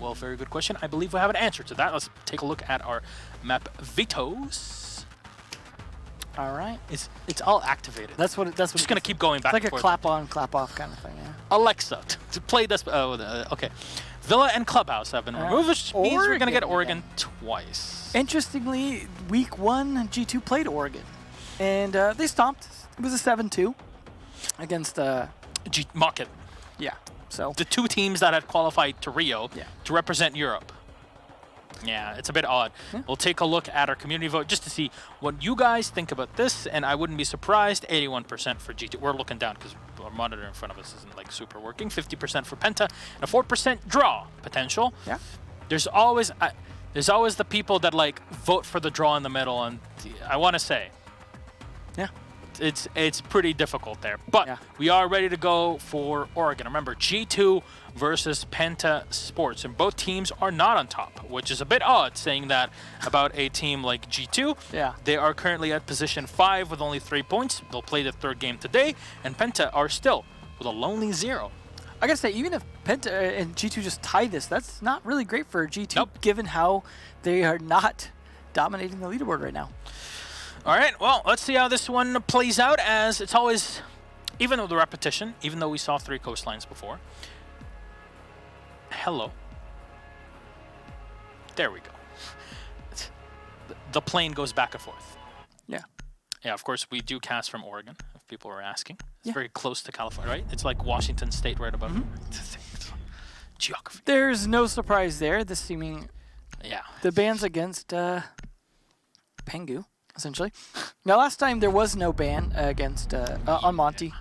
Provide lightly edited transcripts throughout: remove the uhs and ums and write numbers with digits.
Well, very good question. I believe we have an answer to that. Let's take a look at our map Vetoes. All right. It's all activated. That's what. That's what. Just gonna keep going back. It's like and a forth. clap on, clap off kind of thing. Yeah. Alexa, to play this. Okay. Villa and Clubhouse have been removed, which means we're gonna get Oregon twice. Interestingly, week 1, G2 played Oregon, and they stomped. It was a 7-2 against Market. Yeah. So The two teams that had qualified to Rio to represent Europe. Yeah, it's a bit odd. Yeah. We'll take a look at our community vote just to see what you guys think about this, and I wouldn't be surprised, 81% for G2. We're looking down because our monitor in front of us isn't like super working. 50% for Penta, and a 4% draw potential. Yeah. There's always the people that like vote for the draw in the middle, and I want to say, yeah. It's pretty difficult there, but we are ready to go for Oregon. Remember, G2 versus Penta Sports, and both teams are not on top, which is a bit odd saying that about a team like G2. Yeah. They are currently at position 5 with only 3 points. They'll play the third game today, and Penta are still with a lonely 0. I gotta say, even if Penta and G2 just tie this, that's not really great for G2, Nope. given how they are not dominating the leaderboard right now. All right, well, let's see how this one plays out, as it's always, even though the repetition, even though we saw 3 coastlines before. Hello. There we go. The plane goes back and forth. Yeah. Yeah, of course, we do cast from Oregon, if people were asking. It's Yeah. very close to California, right? It's like Washington State right above it. Geography. There's no surprise there. This seeming Yeah. the ban's against Pengu, essentially. Now, last time there was no ban against on Monty.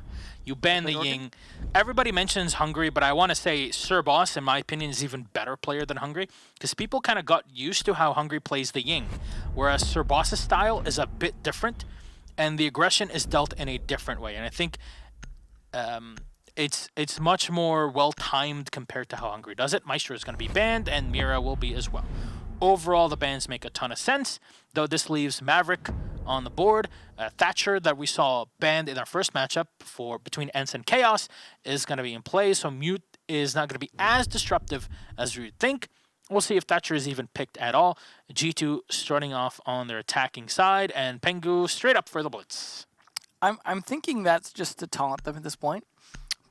You ban the Ying. Everybody mentions Hungary, but I want to say Sir Boss, in my opinion, is even better player than Hungary, because people kind of got used to how Hungary plays the Ying, whereas Sir Boss's style is a bit different, and the aggression is dealt in a different way. And I think it's much more well-timed compared to how Hungary does it. Maestro is going to be banned, and Mira will be as well. Overall, the bans make a ton of sense, though this leaves Maverick on the board. Thatcher, that we saw banned in our first matchup between ENCE and Chaos, is going to be in play, so Mute is not going to be as disruptive as we would think. We'll see if Thatcher is even picked at all. G2 starting off on their attacking side, and Pengu straight up for the Blitz. I'm thinking that's just to taunt them at this point,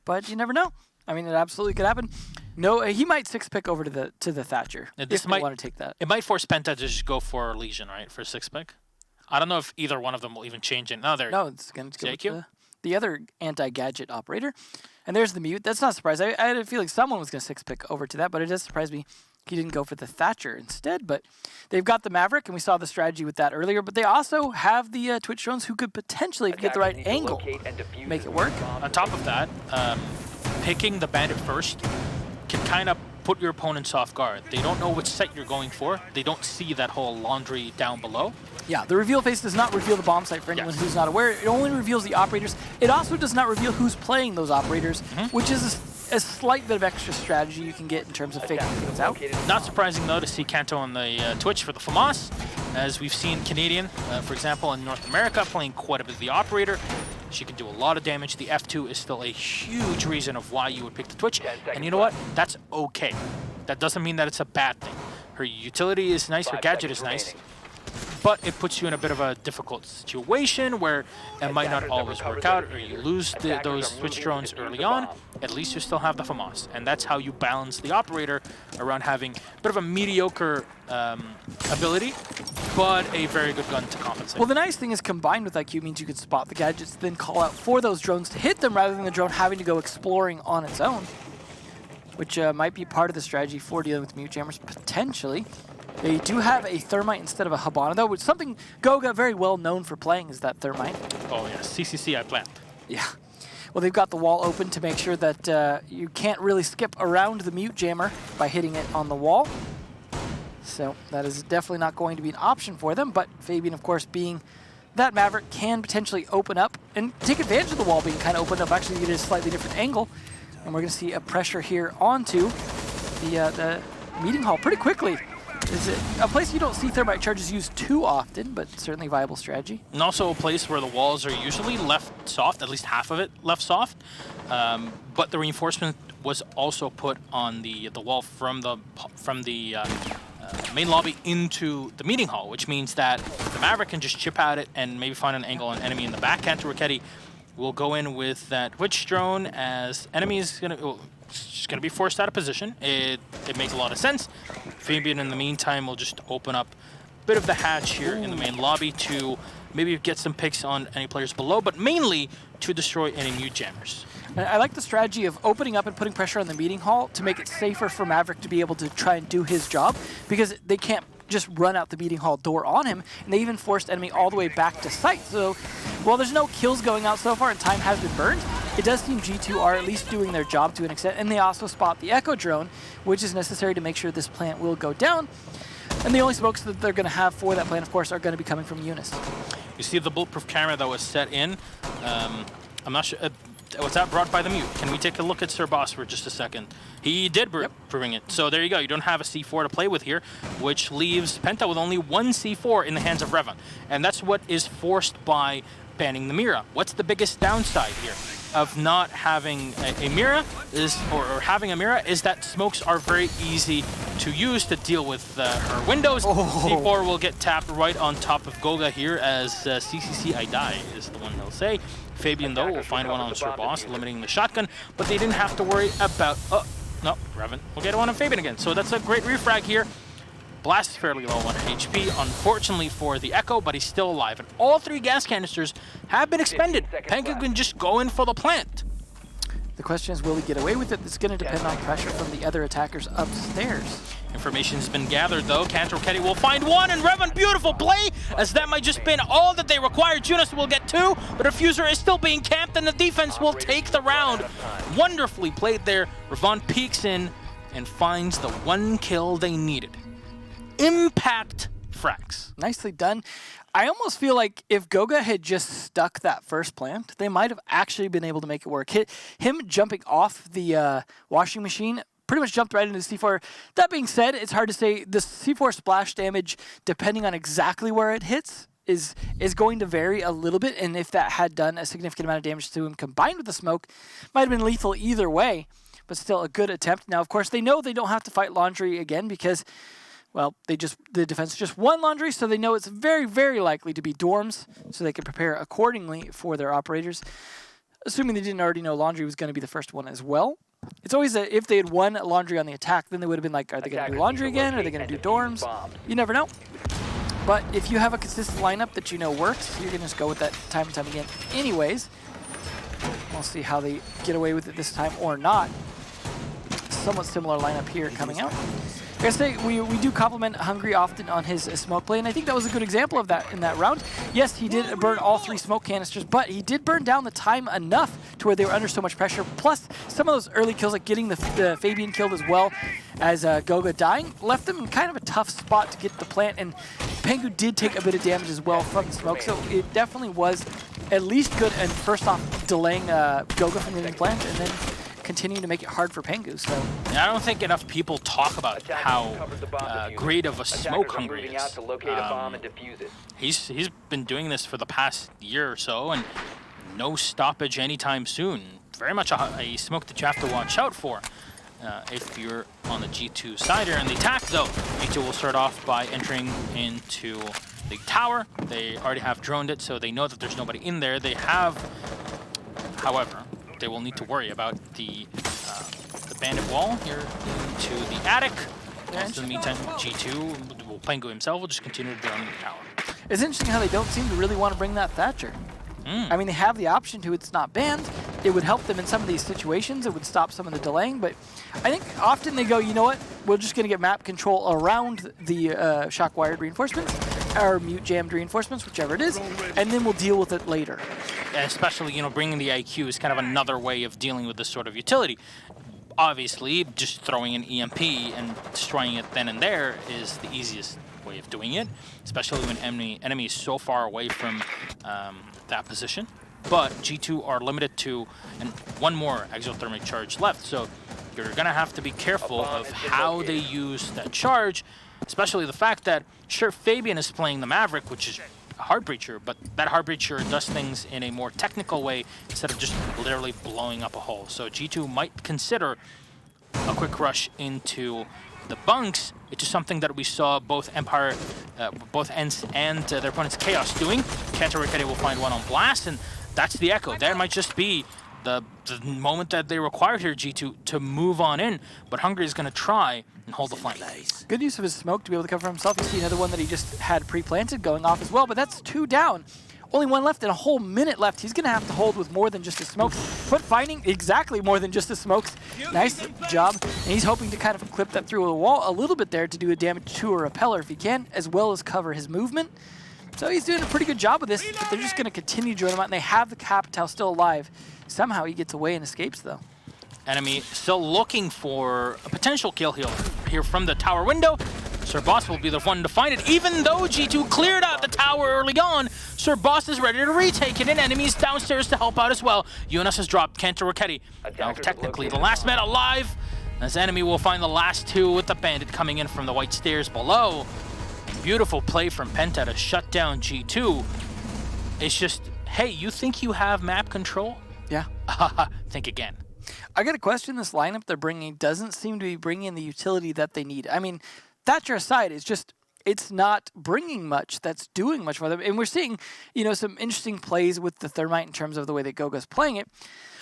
but you never know. I mean, it absolutely could happen. No, he might 6-pick over to the Thatcher if they want to take that. It might force Penta to just go for Legion, right, for 6-pick. I don't know if either one of them will even change it. No, it's going to go with the other anti-gadget operator. And there's the Mute. That's not a surprise. I had a feeling someone was going to 6-pick over to that, but it does surprise me he didn't go for the Thatcher instead. But they've got the Maverick, and we saw the strategy with that earlier. But they also have the Twitch drones who could potentially, if you get the right angle, make it work. On top of that, picking the Bandit first can kind of put your opponents off guard. They don't know which set you're going for. They don't see that whole laundry down below. Yeah, the reveal face does not reveal the bomb site for anyone who's not aware. It only reveals the operators. It also does not reveal who's playing those operators, which is a slight bit of extra strategy you can get in terms of figuring things out. Not surprising, though, to see Kanto on the Twitch for the FAMAS, as we've seen Canadian, for example, in North America, playing quite a bit of the operator. She can do a lot of damage. The F2 is still a huge reason of why you would pick the Twitch. And you know what? That's okay. That doesn't mean that it's a bad thing. Her utility is nice, her gadget is nice, but it puts you in a bit of a difficult situation where it might not always work out, or you lose those switch drones early on. At least you still have the FAMAS, and that's how you balance the operator around having a bit of a mediocre ability, but a very good gun to compensate. Well, the nice thing is combined with IQ means you can spot the gadgets, then call out for those drones to hit them rather than the drone having to go exploring on its own, which might be part of the strategy for dealing with Mute Jammers, potentially. They do have a Thermite instead of a Hibana, though, which is something Goga very well known for playing, is that Thermite. Oh, yeah. CCC I planned. Yeah. Well, they've got the wall open to make sure that you can't really skip around the Mute Jammer by hitting it on the wall. So that is definitely not going to be an option for them, but Fabian, of course, being that Maverick, can potentially open up and take advantage of the wall being kind of opened up. Actually, get a slightly different angle, and we're going to see a pressure here onto the meeting hall pretty quickly. Is it a place you don't see Thermite charges used too often, but certainly a viable strategy. And also a place where the walls are usually left soft, at least half of it left soft, but the reinforcement was also put on the wall from the main lobby into the meeting hall, which means that the Maverick can just chip at it and maybe find an angle on enemy in the back. Kanto Raketti will go in with that Witch Drone as enemy is just gonna be forced out of position. It makes a lot of sense. Fabian in the meantime will just open up a bit of the hatch here in the main lobby to maybe get some picks on any players below, but mainly to destroy any mute jammers. I like the strategy of opening up and putting pressure on the meeting hall to make it safer for Maverick to be able to try and do his job, because they can't just run out the meeting hall door on him, and they even forced enemy all the way back to site. So while there's no kills going out so far and time has been burned, it does seem G2 are at least doing their job to an extent, and they also spot the Echo drone, which is necessary to make sure this plant will go down. And the only smokes that they're going to have for that plant, of course, are going to be coming from Eunice. You see the bulletproof camera that was set in. I'm not sure. Was that brought by the mute? Can we take a look at Sir Boss for just a second? He did bring it. So there you go. You don't have a C4 to play with here, which leaves Penta with only one C4 in the hands of Revan. And that's what is forced by banning the Mira. What's the biggest downside here of not having a Mira or having a Mira is that smokes are very easy to use to deal with her windows. C4 will get tapped right on top of Goga here as CCC I die is the one he'll say. Fabian, though, will find one on Sir Boss, limiting the shotgun, but they didn't have to worry about... Oh, no, Revan will get one on Fabian again. So that's a great refrag here. Blast is fairly low on HP, unfortunately for the Echo, but he's still alive. And all three gas canisters have been expended. Pengu can just go in for the plant. The question is, will he get away with it? It's going to depend on pressure from the other attackers upstairs. Information's been gathered, though. Kanto Raketti will find one, and Revan, beautiful play, as that might just been all that they require. Junis will get two, but Refuser is still being camped, and the defense will take the round. Wonderfully played there. Revan peeks in and finds the one kill they needed. Impact frags. Nicely done. I almost feel like if Goga had just stuck that first plant, they might have actually been able to make it work. Him jumping off the washing machine pretty much jumped right into the C4. That being said, it's hard to say. The C4 splash damage, depending on exactly where it hits, is going to vary a little bit, and if that had done a significant amount of damage to him combined with the smoke, might have been lethal either way, but still a good attempt. Now, of course, they know they don't have to fight Laundry again because, well, the defense just won Laundry, so they know it's very, very likely to be dorms, so they can prepare accordingly for their operators. Assuming they didn't already know Laundry was going to be the first one as well. It's always if they had won Laundry on the attack, then they would have been like, are they going to do Laundry again? Are they going to do dorms? You never know. But if you have a consistent lineup that you know works, you're going to just go with that time and time again anyways. We'll see how they get away with it this time or not. Somewhat similar lineup here coming out. I gotta say, we do compliment Hungry often on his smoke play, and I think that was a good example of that in that round. Yes, he did burn all three smoke canisters, but he did burn down the time enough to where they were under so much pressure. Plus, some of those early kills, like getting the Fabian killed as well as Goga dying, left them in kind of a tough spot to get the plant, and Pengu did take a bit of damage as well from the smoke, so it definitely was at least good, and first off, delaying Goga from getting the plant, and then continuing to make it hard for Pengu. So I don't think enough people talk about how great of a smoke Hungry is. He's been doing this for the past year or so, and no stoppage anytime soon. Very much a smoke that you have to watch out for if you're on the G2 side here. And the attack, though, G2 will start off by entering into the tower. They already have droned it, so they know that there's nobody in there. They have, however, they will need to worry about the bandit wall here into the attic. In the meantime, G2, Pengu himself will just continue to be on the tower. It's interesting how they don't seem to really want to bring that Thatcher. I mean, they have the option to, it's not banned. It would help them in some of these situations. It would stop some of the delaying, but I think often they go, you know what, we're just going to get map control around the shock-wired reinforcements, or mute-jammed reinforcements, whichever it is, and then we'll deal with it later. And especially, bringing the IQ is kind of another way of dealing with this sort of utility. Obviously, just throwing an EMP and destroying it then and there is the easiest way of doing it, especially when enemy is so far away from that position. But G2 are limited to one more exothermic charge left, so you're going to have to be careful of how they use that charge, especially the fact that, sure, Fabian is playing the Maverick, which is Heart Breacher, but that Heart Breacher does things in a more technical way instead of just literally blowing up a hole. So G2 might consider a quick rush into the bunks. It's just something that we saw both Empire, both Ents and their opponents Chaos doing. Kenta Ricketti will find one on Blast, and that's the Echo. That might just be the moment that they required here, G2, to move on in. But Hungry is going to try and hold the flank. Good use of his smoke to be able to cover himself. You see another one that he just had pre-planted going off as well, but that's 2 down. Only 1 left and a whole minute left. He's going to have to hold with more than just his smokes, but finding exactly more than just his smokes. Nice job. And he's hoping to kind of clip that through the wall a little bit there to do a damage to a repeller if he can, as well as cover his movement. So he's doing a pretty good job of this, but they're just going to continue drawing him out, and they have the Capital still alive. Somehow he gets away and escapes, though. Enemy still looking for a potential kill here from the tower window. Sir Boss will be the one to find it. Even though G2 cleared out the tower early on, Sir Boss is ready to retake it, and enemies downstairs to help out as well. Yunus has dropped Kenta Ricketti. Now technically the last man alive, as enemy will find the last 2 with the bandit coming in from the white stairs below. Beautiful play from Penta to shut down G2. It's just, hey, you think you have map control? Yeah. Think again. I got to question this lineup they're bringing doesn't seem to be bringing the utility that they need. I mean, Thatcher aside, it's not bringing much that's doing much for them. And we're seeing, you know, some interesting plays with the Thermite in terms of the way that Goga's playing it.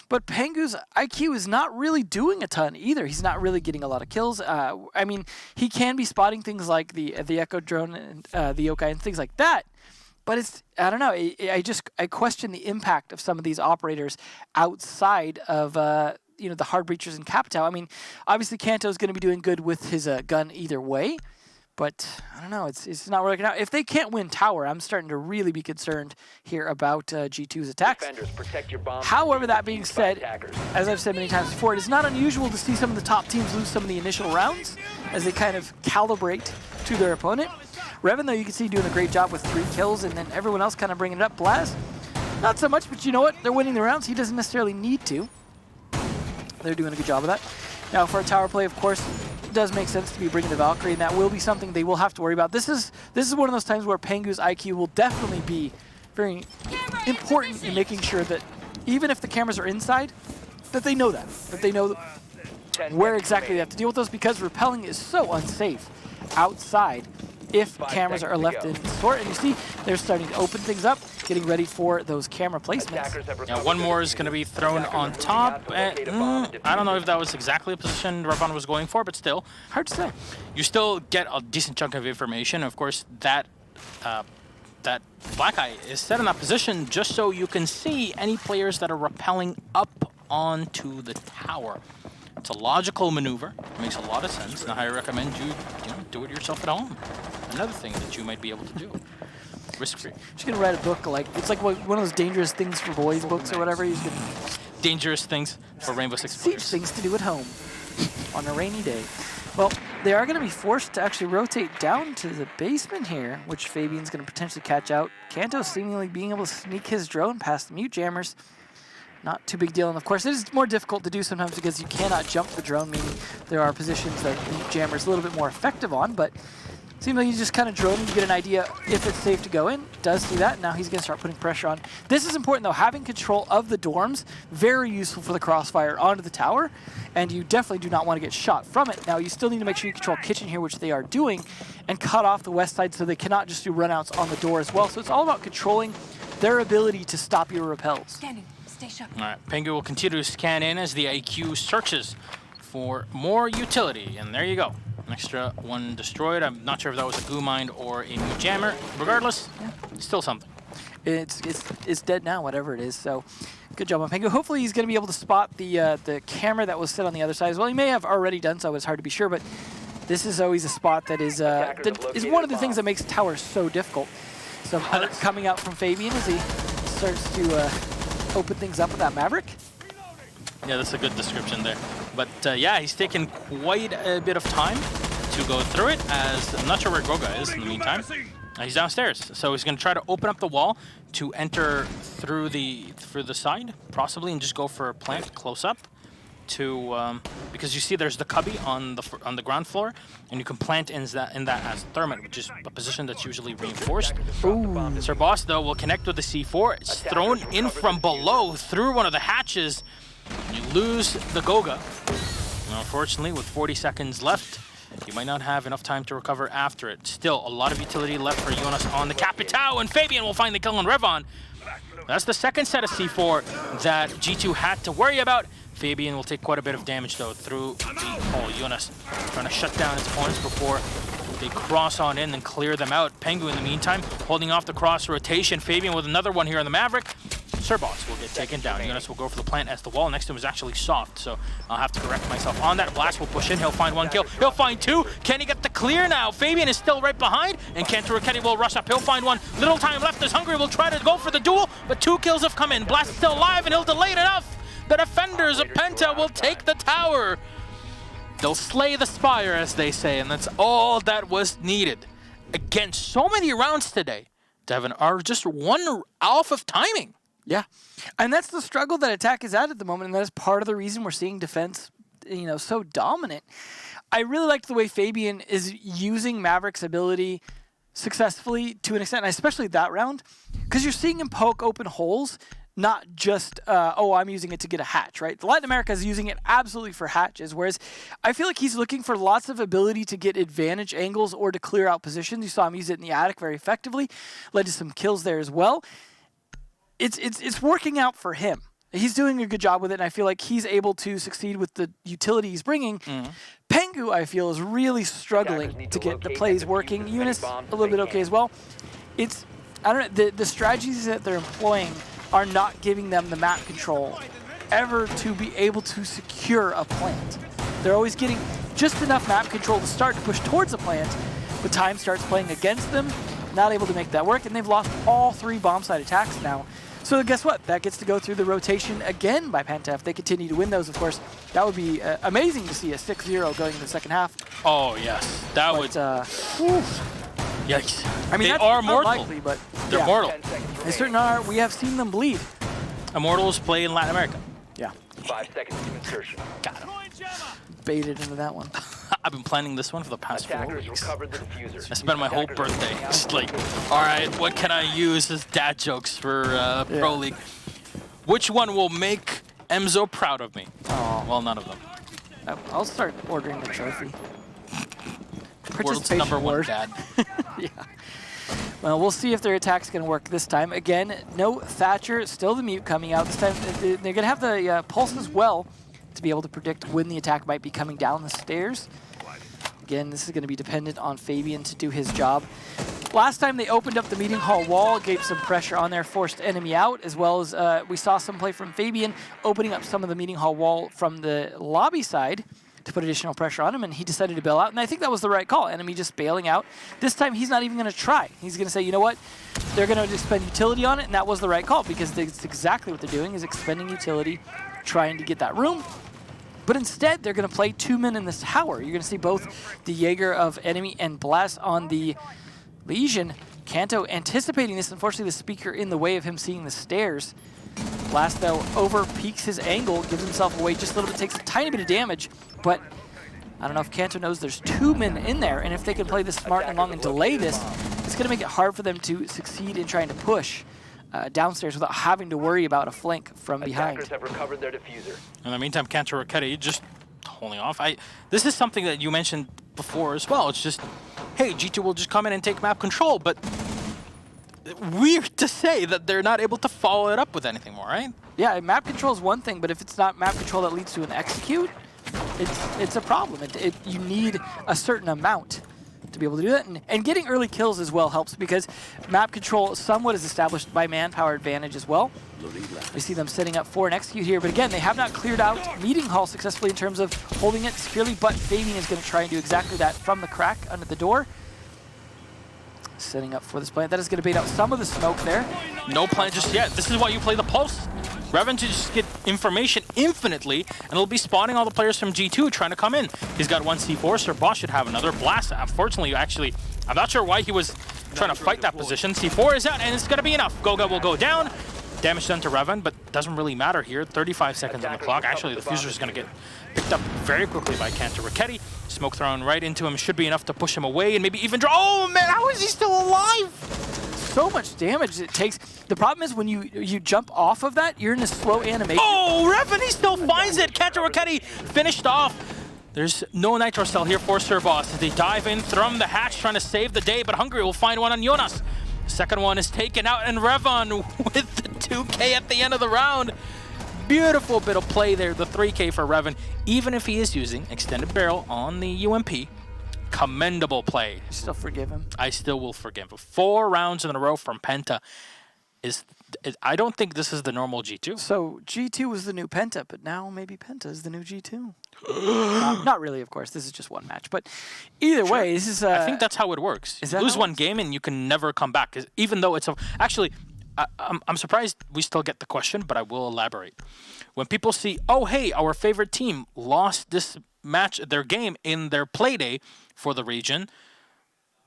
But Pengu's IQ is not really doing a ton either. He's not really getting a lot of kills. I mean, he can be spotting things like the Echo drone and the Yokai and things like that. But it's, I don't know, I question the impact of some of these operators outside of, you know, the hard breachers and Capital. I mean, obviously Kanto's going to be doing good with his gun either way. But I don't know, it's not working out. If they can't win tower, I'm starting to really be concerned here about G2's attacks. However, that being said, as I've said many times before, it is not unusual to see some of the top teams lose some of the initial rounds as they kind of calibrate to their opponent. Revan, though, you can see doing a great job with 3 kills, and then everyone else kind of bringing it up. Blaz, not so much, but you know what? They're winning the rounds. He doesn't necessarily need to. They're doing a good job of that. Now, for a tower play, of course, it does make sense to be bringing the Valkyrie, and that will be something they will have to worry about. This is one of those times where Pengu's IQ will definitely be very important in making sure that even if the cameras are inside, that they know that they know where exactly they have to deal with those, because rappelling is so unsafe outside if cameras are left in sort. And you see they're starting to open things up, getting ready for those camera placements. Now, one more is going to be thrown on top. I don't know if that was exactly the position Ravan was going for, but still. Hard to say. You still get a decent chunk of information. Of course, that Black Eye is set in that position just so you can see any players that are rappelling up onto the tower. It's a logical maneuver. It makes a lot of sense. Now, I recommend you do it yourself at home. Another thing that you might be able to do. Risk-free. Just gonna write a book it's like one of those dangerous things for boys books or whatever. He's gonna dangerous things for Rainbow Six players. Things to do at home on a rainy day. Well, they are gonna be forced to actually rotate down to the basement here, which Fabian's gonna potentially catch out. Kanto seemingly being able to sneak his drone past the mute jammers. Not too big deal, and of course it is more difficult to do sometimes because you cannot jump the drone, meaning there are positions that the mute jammer is a little bit more effective on, but it seems like he's just kind of droning to get an idea if it's safe to go in. Does see that, now he's going to start putting pressure on. This is important though, having control of the dorms, very useful for the crossfire onto the tower, and you definitely do not want to get shot from it. Now you still need to make sure you control kitchen here, which they are doing, and cut off the west side so they cannot just do runouts on the door as well. So it's all about controlling their ability to stop your repels. All right, Pengu will continue to scan in as the IQ searches for more utility, and there you go. An extra one destroyed. I'm not sure if that was a goo mine or a new jammer. Regardless, still something. It's dead now, whatever it is. So, good job on Pengu. Hopefully, he's going to be able to spot the camera that was set on the other side as well. He may have already done so. It's hard to be sure, but this is always a spot that is one of the things that makes towers so difficult. Some art coming out from Fabian as he starts to open things up with that Maverick. Yeah, that's a good description there. But yeah, he's taken quite a bit of time to go through it, as I'm not sure where Goga is in the meantime. He's downstairs, so he's going to try to open up the wall to enter through the side, possibly, and just go for a plant close up to, because you see there's the cubby on the ground floor, and you can plant in that as thermite, which is a position that's usually reinforced. Sir Boss, though, will connect with the C4. It's thrown in from below through one of the hatches. You lose the Goga. Unfortunately, with 40 seconds left, you might not have enough time to recover after it. Still, a lot of utility left for Jonas on the Capitao, and Fabian will find the kill on Revon. That's the second set of C4 that G2 had to worry about. Fabian will take quite a bit of damage, though, through the Jonas trying to shut down his opponents before they cross on in and clear them out. Pengu, in the meantime, holding off the cross rotation. Fabian with another one here on the Maverick. Serbox will get taken down. Jonas will go for the plant as the wall next to him is actually soft, so I'll have to correct myself on that. Blast will push in. He'll find one kill. He'll find two. Can he get the clear now? Fabian is still right behind, and Kenta Raketti will rush up. He'll find one. Little time left as Hungry will try to go for the duel, but 2 kills have come in. Blast is still alive, and he'll delay it enough. The defenders of Penta will take the tower. They'll slay the spire, as they say, and that's all that was needed. Again, so many rounds today, Devin, are just one off of timing. Yeah, and that's the struggle that attack is at the moment, and that is part of the reason we're seeing defense, so dominant. I really liked the way Fabian is using Maverick's ability successfully to an extent, and especially that round, because you're seeing him poke open holes, not just, oh, I'm using it to get a hatch, right? Latin America is using it absolutely for hatches, whereas I feel like he's looking for lots of ability to get advantage angles or to clear out positions. You saw him use it in the attic very effectively, led to some kills there as well. It's working out for him. He's doing a good job with it, and I feel like he's able to succeed with the utility he's bringing. Pengu, I feel, is really struggling to get the plays working. Eunice, a little bit okay as well. I don't know, the strategies that they're employing are not giving them the map control ever to be able to secure a plant. They're always getting just enough map control to start to push towards a plant, but time starts playing against them, not able to make that work, and they've lost all 3 bomb site attacks now. So guess what? That gets to go through the rotation again by Penta. If they continue to win those, of course, that would be amazing to see a 6-0 going in the second half. Oh, yes. That would... Yikes. I mean, they that's are mortal. Unlikely, but they're mortal. They certainly are. We have seen them bleed. Immortals play in Latin America. Yeah. 5 seconds to insertion. Got him. Baited into that one. I've been planning this one for the past 4 Attackers weeks. recovered the diffuser. I spent my whole birthday just like, all right, what can I use as dad jokes for Pro League? Which one will make Emzo proud of me? Oh. Well, none of them. I'll start ordering the trophy. World's #1 dad. Yeah. Well, we'll see if their attack's going to work this time. Again, no Thatcher, still the mute coming out. This time they're going to have the pulse as well to be able to predict when the attack might be coming down the stairs. Again, this is going to be dependent on Fabian to do his job. Last time they opened up the meeting hall wall, gave some pressure on there, forced enemy out, as well as we saw some play from Fabian opening up some of the meeting hall wall from the lobby side to put additional pressure on him, and he decided to bail out, and I think that was the right call. Enemy just bailing out. This time, he's not even going to try. He's going to say, you know what? They're going to expend utility on it, and that was the right call, because it's exactly what they're doing, is expending utility, trying to get that room. But instead, they're going to play 2 men in this tower. You're going to see both the Jaeger of enemy and Blast on the Legion. Kanto anticipating this. Unfortunately, the speaker in the way of him seeing the stairs. Blast, though, over-peaks his angle, gives himself away just a little bit, takes a tiny bit of damage, but I don't know if Kanto knows there's 2 men in there, and if they can play this smart and long and delay this, it's going to make it hard for them to succeed in trying to push downstairs without having to worry about a flank from behind. Attackers have recovered their diffuser. In the meantime, Kenta Raketti just holding off. This is something that you mentioned before as well. It's just, hey, G2 will just come in and take map control, but weird to say that they're not able to follow it up with anything more, right? Yeah, map control is one thing, but if it's not map control that leads to an execute, it's a problem. You need a certain amount to be able to do that. And getting early kills as well helps, because map control somewhat is established by manpower advantage as well. We see them setting up for an execute here, but again, they have not cleared out meeting hall successfully in terms of holding it securely, but Fabian is going to try and do exactly that from the crack under the door. Setting up for this plant. That is going to bait out some of the smoke there. No plant just yet. This is why you play the pulse. Revan to just get information infinitely, and it'll be spawning all the players from G2 trying to come in. He's got 1 C4, Sir Boss should have another blast. Unfortunately, actually, I'm not sure why he was trying to fight that position. C4 is out, and it's going to be enough. Goga will go down. damage done to Revan, but doesn't really matter here. 35 seconds on the clock. Actually, the Fuser is going to get picked up very quickly by Kanto Raketti. Smoke thrown right into him should be enough to push him away and maybe even draw. Oh man, how is he still alive? So much damage it takes. The problem is when you jump off of that, you're in a slow animation. Oh, Revan, he still finds it. Kanto Raketti finished off. There's no Nitro Cell here for Sir Boss. They dive in, thrum the hatch, trying to save the day, but Hungary will find one on Jonas. Second one is taken out, and Revan with the 2K at the end of the round. Beautiful bit of play there, the 3K for Revan. Even if he is using extended barrel on the UMP, commendable play. You still forgive him? I still will forgive him. 4 rounds in a row from Penta is I don't think this is the normal G2. So G2 was the new Penta, but now maybe Penta is the new G2. Not really, of course. This is just one match, but either way, this is. I think that's how it works. You lose one game and you can never come back. Even though it's actually, I'm surprised we still get the question, but I will elaborate. When people see, oh hey, our favorite team lost this match, their game in their play day for the region,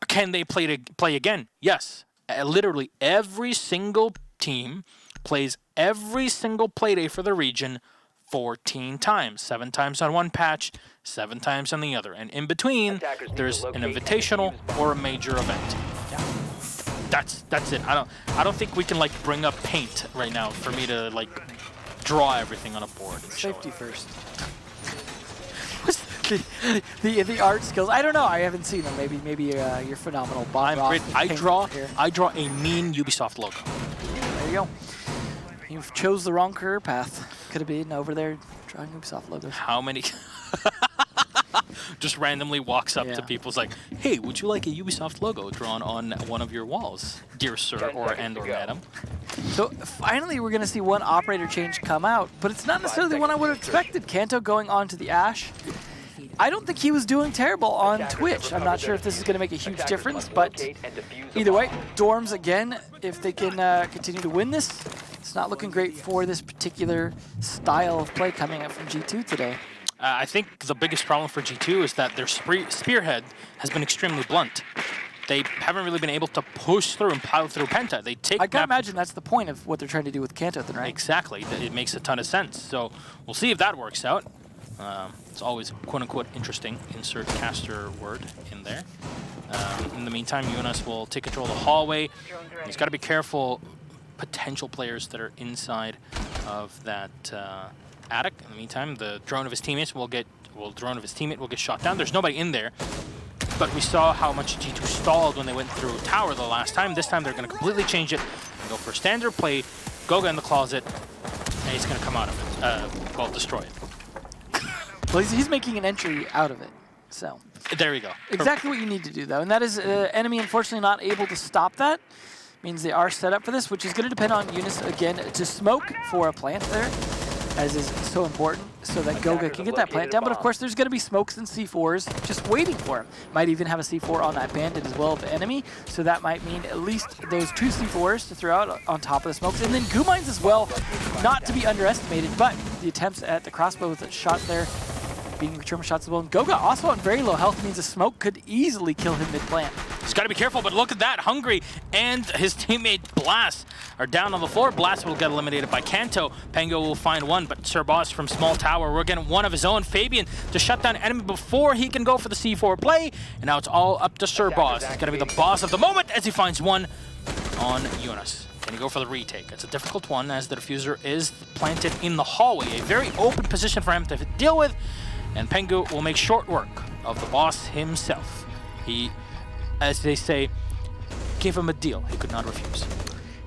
can they play again? Yes. Literally every single team plays every single playday for the region 14 times. 7 times on one patch, 7 times on the other. And in between, there's an invitational or a major event. Yeah. That's it. I don't think we can like bring up paint right now for me to like draw everything on a board. Safety first. The art skills. I don't know. I haven't seen them. Maybe you're phenomenal. I'm great. I draw a mean Ubisoft logo. There you go. You've chose the wrong career path. Could have been over there drawing Ubisoft logos. How many? Just randomly walks up to people. It's like, hey, would you like a Ubisoft logo drawn on one of your walls, dear sir or madam? So finally, we're going to see one operator change come out, but it's not necessarily the one I would have expected. Kanto going on to the Ashe. I don't think he was doing terrible on Twitch. I'm not sure if this is going to make a huge difference, but either way, Dorms again, if they can continue to win this, it's not looking great for this particular style of play coming up from G2 today. I think the biggest problem for G2 is that their spearhead has been extremely blunt. They haven't really been able to push through and pile through Penta. They take. I can imagine that's the point of what they're trying to do with Kanto, then, right? Exactly. It makes a ton of sense. So we'll see if that works out. It's always quote-unquote interesting. Insert caster word in there. In the meantime, Jonas will take control of the hallway. He's got to be careful. Potential players that are inside of that attic. In the meantime, the drone of his teammates will get shot down. There's nobody in there. But we saw how much G2 stalled when they went through tower the last time. This time they're going to completely change it and go for standard play. Goga in the closet, and he's going to come out of it. Well, destroy it. Well, he's making an entry out of it, so. There we go. Exactly what you need to do, though, and that is enemy unfortunately not able to stop that. Means they are set up for this, which is going to depend on Eunice again to smoke for a plant there, as is so important, so that Goga can get that plant down. But of course, there's going to be smokes and C4s just waiting for him. Might even have a C4 on that bandit as well of the enemy, so that might mean at least those 2 C4s to throw out on top of the smokes. And then goo mines as well, not to be underestimated, but the attempts at the crossbow with a shot there, being return shots as well. And Goga also on very low health means a smoke could easily kill him mid-plant. He's got to be careful, but look at that. Hungry and his teammate Blast are down on the floor. Blast will get eliminated by Kanto. Pango will find one, but Sir Boss from Small Tower, we're getting one of his own. Fabian to shut down enemy before he can go for the C4 play. And now it's all up to Sir Boss. He's going to be the boss of the moment as he finds one on Jonas. Can he go for the retake? It's a difficult one as the diffuser is planted in the hallway. A very open position for him to deal with. And Pengu will make short work of the boss himself. He, as they say, gave him a deal he could not refuse.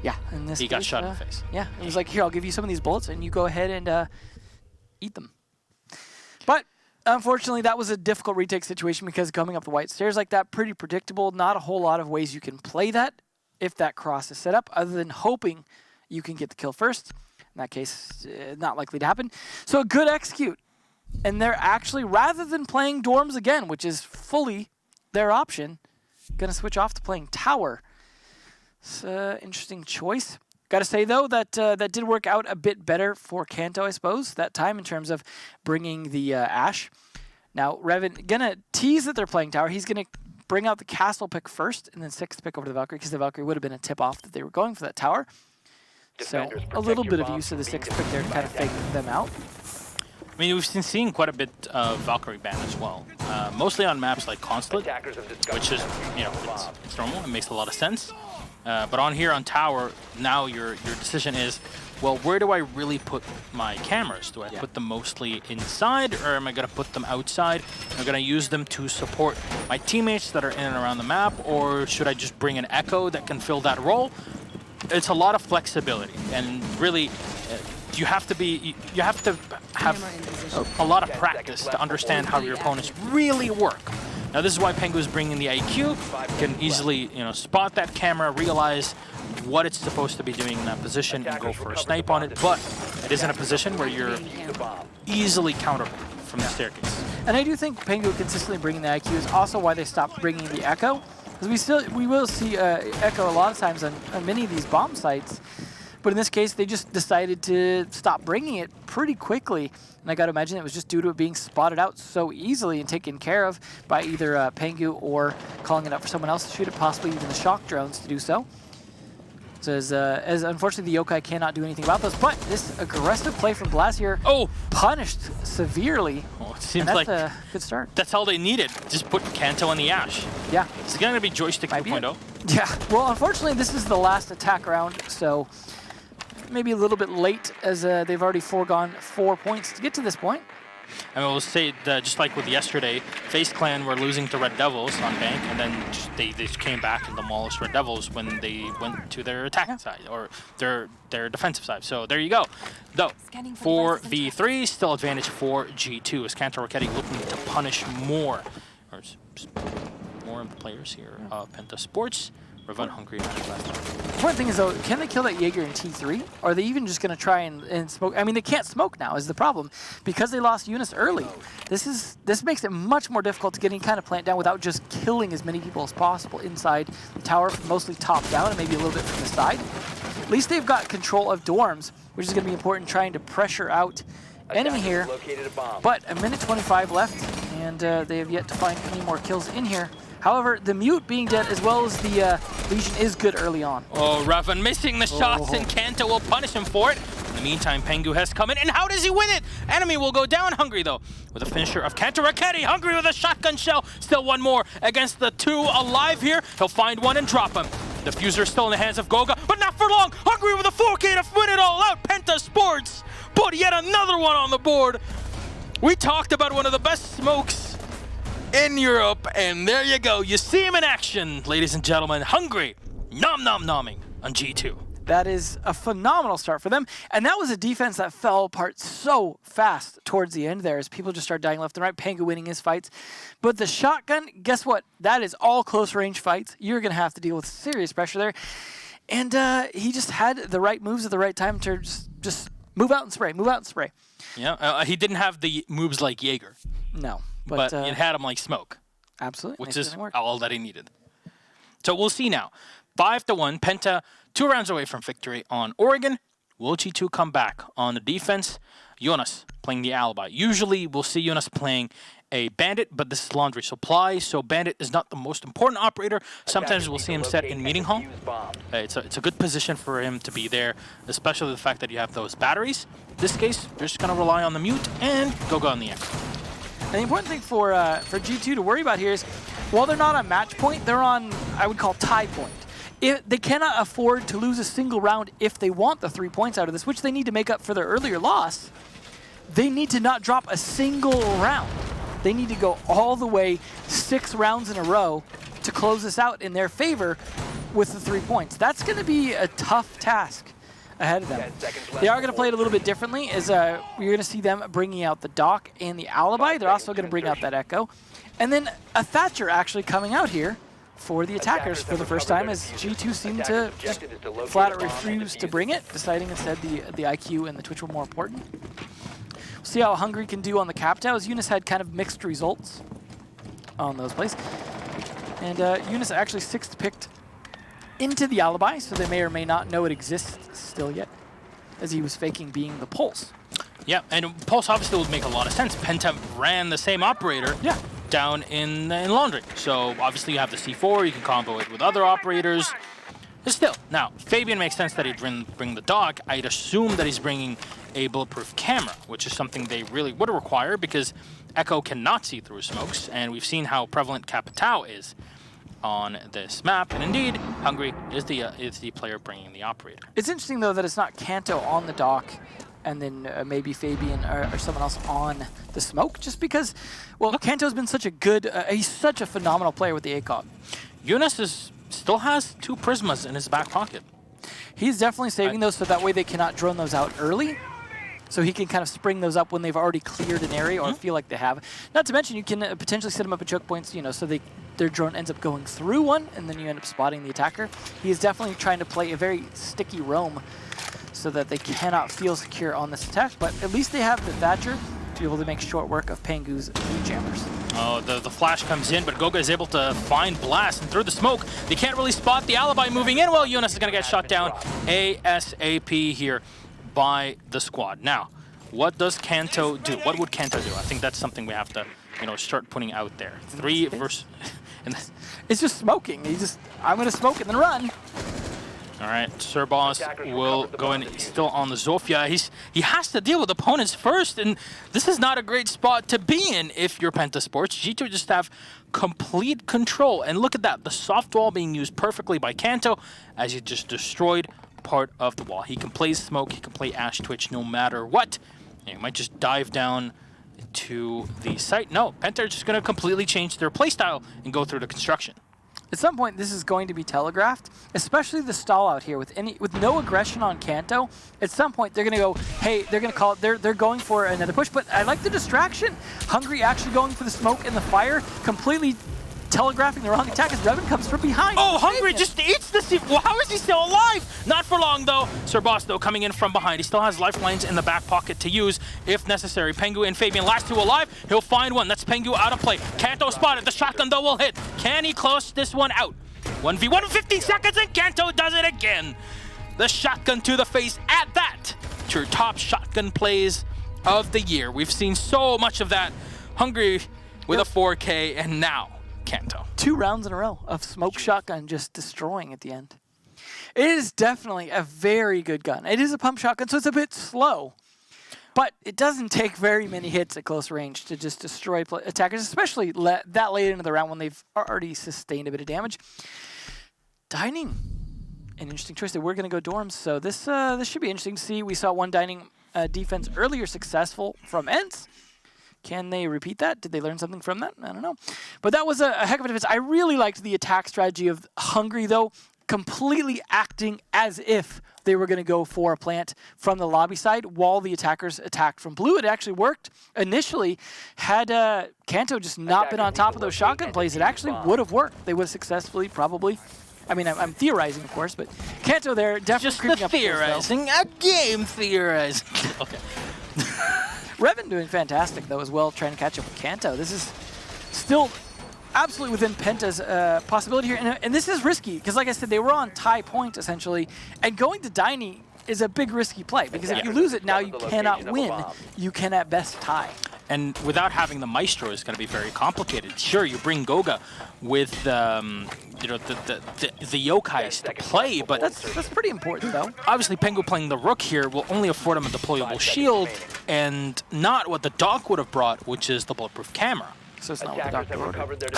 Yeah, and this he got shot in the face. Yeah, he was like, here, I'll give you some of these bullets and you go ahead and eat them. But unfortunately, that was a difficult retake situation because coming up the white stairs like that, pretty predictable. Not a whole lot of ways you can play that if that cross is set up, other than hoping you can get the kill first. In that case, not likely to happen. So a good execute. And they're actually, rather than playing dorms again, which is fully their option, going to switch off to playing tower. It's an interesting choice. Got to say, though, that that did work out a bit better for Kanto, I suppose, that time in terms of bringing the Ashe. Now, Revan going to tease that they're playing tower. He's going to bring out the castle pick first and then 6th pick over to the Valkyrie because the Valkyrie would have been a tip-off that they were going for that tower. So Defenders, a protect little your bit of bombs use of the from being 6th pick there to kind of fake them out. I mean, we've been seeing quite a bit of Valkyrie ban as well, mostly on maps like Consulate, Attackers have discovered which is, you know, it's normal. It makes a lot of sense. But on here on Tower, now your decision is, well, where do I really put my cameras? Do I put them mostly inside, or am I going to put them outside? Am I going to use them to support my teammates that are in and around the map, or should I just bring an Echo that can fill that role? It's a lot of flexibility, and really, you have to have a lot of practice to understand how your opponents really work. Now, this is why Pengu is bringing the IQ. Can easily, you know, spot that camera, realize what it's supposed to be doing in that position, and go for a snipe on it. But it is in a position where you're easily counterable from the staircase. And I do think Pengu consistently bringing the IQ is also why they stopped bringing the Echo. Because we will see Echo a lot of times on many of these bomb sites. But in this case, they just decided to stop bringing it pretty quickly. And I got to imagine it was just due to it being spotted out so easily and taken care of by either Pengu or calling it up for someone else to shoot it, possibly even the shock drones to do so. So as unfortunately the Yokai cannot do anything about those, but this aggressive play from Blasier punished severely. Oh, it seems and that's like a good start. That's all they needed. Just put Kanto in the Ash. Yeah. It's going to be Joystick 2.0. Yeah. Well, unfortunately, this is the last attack round, so maybe a little bit late as they've already foregone 4 points to get to this point. I mean, we'll say that just like with yesterday, FaZe Clan were losing to Red Devils on Bank, and then they just came back and demolished Red Devils when they went to their attack side, or their defensive side. So there you go. Though, for V3, still advantage for G2, as Kanto Rocketti looking to punish more of the players here of PENTA Sports. Revenge hungry. The important thing is, though, can they kill that Jaeger in T3? Or are they even just going to try and smoke? I mean, they can't smoke now is the problem. Because they lost Eunice early, this makes it much more difficult to get any kind of plant down without just killing as many people as possible inside the tower, mostly top down and maybe a little bit from the side. At least they've got control of dorms, which is going to be important trying to pressure out enemy here. But a minute 25 left, and they have yet to find any more kills in here. However, the Mute being dead as well as the Legion is good early on. Oh, Raven missing the shots, and Kanto will punish him for it. In the meantime, Pengu has come in, and how does he win it? Enemy will go down. Hungry, though, with a finisher of Kanto Rocketti. Hungry with a shotgun shell. Still one more against the two alive here. He'll find one and drop him. The Fuser still in the hands of Goga, but not for long. Hungry with a 4K to win it all out. PENTA Sports put yet another one on the board. We talked about one of the best smokes in Europe, and there you go. You see him in action, ladies and gentlemen. Hungry, nomming on G2. That is a phenomenal start for them, and that was a defense that fell apart so fast towards the end there as people just start dying left and right. Pengu winning his fights, but the shotgun, guess what? That is all close range fights. You're going to have to deal with serious pressure there, and he just had the right moves at the right time to just move out and spray, move out and spray. Yeah, he didn't have the moves like Jaeger. No. But it had him like smoke. Absolutely. Which is all that he needed. So we'll see now. 5-1, Penta 2 rounds away from victory on Oregon. Will G2 come back on the defense? Jonas playing the alibi. Usually we'll see Jonas playing a bandit, but this is laundry supply, so bandit is not the most important operator. Sometimes we'll see him set in meeting hall. It's a good position for him to be there, especially the fact that you have those batteries. In this case, you're just going to rely on the mute and go on the Echo. And the important thing for G2 to worry about here is, while they're not on match point, they're on, I would call, tie point. They cannot afford to lose a single round if they want the 3 points out of this, which they need to make up for their earlier loss. They need to not drop a single round. They need to go all the way 6 rounds in a row to close this out in their favor with the 3 points. That's going to be a tough task ahead of them. They are going to play it a little bit differently, as you're going to see them bringing out the Doc and the Alibi. They're also going to bring out that Echo. And then a Thatcher actually coming out here for the attackers for the first time, as G2 seemed to just flat out refuse to bring it, deciding instead the IQ and the Twitch were more important. We'll see how Hungry can do on the Captao, as Eunice had kind of mixed results on those plays. And Eunice actually 6th picked into the Alibi, so they may or may not know it exists still yet, as he was faking being the Pulse. Yeah, and Pulse obviously would make a lot of sense. Penta ran the same operator down in Laundry. So obviously you have the C4, you can combo it with other operators. Still, now, Fabian makes sense that he'd bring the dog. I'd assume that he's bringing a bulletproof camera, which is something they really would require because Echo cannot see through smokes, and we've seen how prevalent Capitao is on this map. And indeed, Hungry is the player bringing the operator. It's interesting, though, that it's not Kanto on the dock and then maybe Fabian or someone else on the smoke, just because, well, Kanto's been such a good, he's such a phenomenal player with the ACOG. Eunice still has 2 Prismas in his back pocket. He's definitely saving those so that way they cannot drone those out early. So he can kind of spring those up when they've already cleared an area or feel like they have. Not to mention, you can potentially set them up at choke points, you know, so their drone ends up going through one, and then you end up spotting the attacker. He is definitely trying to play a very sticky roam so that they cannot feel secure on this attack. But at least they have the Thatcher to be able to make short work of Pengu's Meat Jammers. Oh, the flash comes in, but Goga is able to find Blast, and through the smoke, they can't really spot the alibi moving in. Well, Eunice is going to get shot down ASAP here by the squad. Now, what does Kanto do? What would Kanto do? I think that's something we have to, you know, start putting out there. 3 versus... It's just smoking. I'm going to smoke and then run. All right, Sir Boss will go in. He's still on the Zofia. He has to deal with opponents first, and this is not a great spot to be in if you're Penta Sports. G2 just have complete control. And look at that, the soft wall being used perfectly by Kanto as he just destroyed part of the wall. He can play smoke, he can play Ash Twitch no matter what. And he might just dive down to the site. No, Penta are just going to completely change their playstyle and go through the construction. At some point, this is going to be telegraphed, especially the stall out here with no aggression on Kanto. At some point, they're going to go, hey, they're going to call it, they're going for another push, but I like the distraction. Hungry actually going for the smoke and the fire, completely telegraphing the wrong attack as Revan comes from behind. Oh, Hungry just eats the... Well, how is he still alive? Not for long, though. Sir Boss, though, coming in from behind. He still has lifelines in the back pocket to use if necessary. Pengu and Fabian, last 2 alive. He'll find one. That's Pengu out of play. Kanto spotted. The shotgun, though, will hit. Can he close this one out? 1v1 in 15 seconds, and Kanto does it again. The shotgun to the face at that. Your top shotgun plays of the year. We've seen so much of that. Hungry with a 4K, and now Kanto. 2 rounds in a row of smoke shotgun just destroying at the end. It is definitely a very good gun. It is a pump shotgun, so it's a bit slow. But it doesn't take very many hits at close range to just destroy attackers, especially that late into the round when they've already sustained a bit of damage. Dining. An interesting choice. They were going to go dorms, so this should be interesting to see. We saw one dining defense earlier successful from Ents. Can they repeat that? Did they learn something from that? I don't know. But that was a heck of a defense. I really liked the attack strategy of Hungry, though, completely acting as if they were going to go for a plant from the lobby side while the attackers attacked from blue. It actually worked. Initially, had Kanto just not been on top of those shotgun plays, it actually would have worked. They would have successfully, probably. I mean, I'm theorizing, of course, but Kanto there definitely just creeping the up theorizing, a game theorizing. Okay. Revan doing fantastic, though, as well, trying to catch up with Kanto. This is still absolutely within Penta's possibility here. And this is risky, because like I said, they were on tie point, essentially. And going to Diney is a big risky play, because if you lose it now, you cannot win. You can at best tie. And without having the Maestro, it's going to be very complicated. Sure, you bring Goga with you know, the Yokais to play, but that's pretty important, though. Obviously, Pengu playing the Rook here will only afford him a deployable shield, and not what the Doc would have brought, which is the bulletproof camera. So it's not what the doctor ordered.